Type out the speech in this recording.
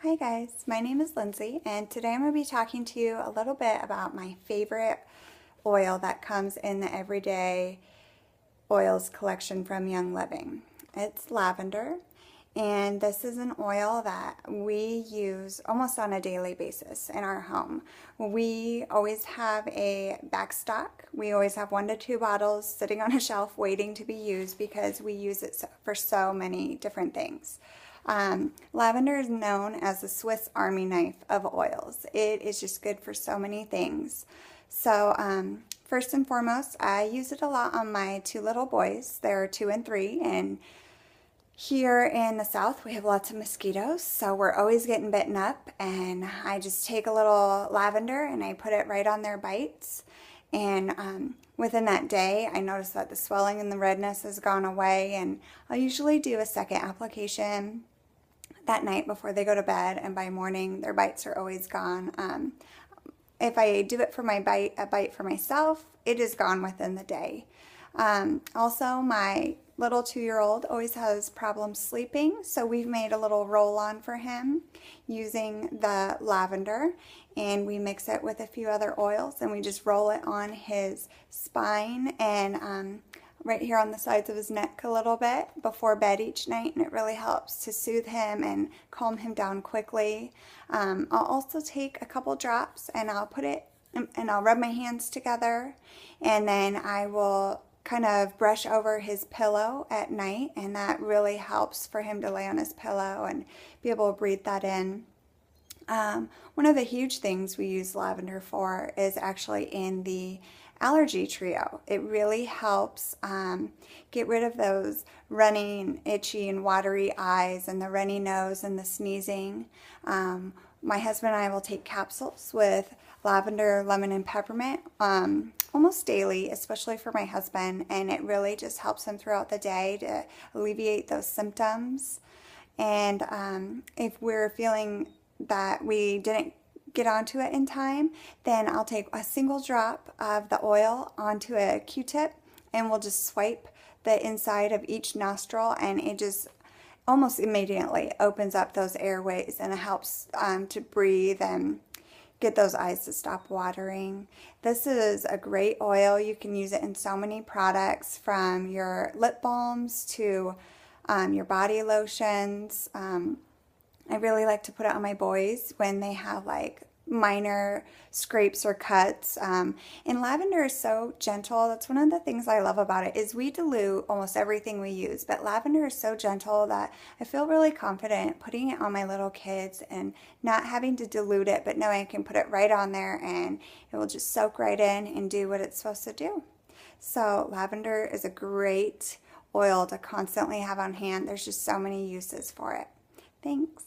Hi guys, my name is Lindsay and today I'm going to be talking to you a little bit about my favorite oil that comes in the Everyday Oils collection from Young Living. It's lavender, and this is an oil that we use almost on a daily basis in our home. We always have a backstock. We always have 1 to 2 bottles sitting on a shelf waiting to be used because we use it for so many different things. Lavender is known as the Swiss Army knife of oils. It is just good for so many things. So first and foremost, I use it a lot on my 2 little boys. They're 2 and 3, and here in the South we have lots of mosquitoes, so we're always getting bitten up, and I just take a little lavender and I put it right on their bites, and within that day I notice that the swelling and the redness has gone away, and I'll usually do a second application that night before they go to bed, and by morning their bites are always gone. If I do it for a bite for myself, it is gone within the day. Also, my little 2-year-old always has problems sleeping, so we've made a little roll-on for him using the lavender, and we mix it with a few other oils, and we just roll it on his spine and right here on the sides of his neck a little bit before bed each night, and it really helps to soothe him and calm him down quickly. I'll also take a couple drops and I'll put it and I'll rub my hands together, and then I will kind of brush over his pillow at night, and that really helps for him to lay on his pillow and be able to breathe that in. One of the huge things we use lavender for is actually in the allergy trio. It really helps get rid of those running, itchy, and watery eyes, and the runny nose, and the sneezing. My husband and I will take capsules with lavender, lemon, and peppermint almost daily, especially for my husband, and it really just helps him throughout the day to alleviate those symptoms. And if we're feeling that we didn't get onto it in time, then I'll take a single drop of the oil onto a Q-tip, and we'll just swipe the inside of each nostril, and it just almost immediately opens up those airways, and it helps to breathe and get those eyes to stop watering. This is a great oil. You can use it in so many products, from your lip balms to your body lotions. I really like to put it on my boys when they have like minor scrapes or cuts. And lavender is so gentle. That's one of the things I love about it, is we dilute almost everything we use, but lavender is so gentle that I feel really confident putting it on my little kids and not having to dilute it, but knowing I can put it right on there and it will just soak right in and do what it's supposed to do. So lavender is a great oil to constantly have on hand. There's just so many uses for it. Thanks.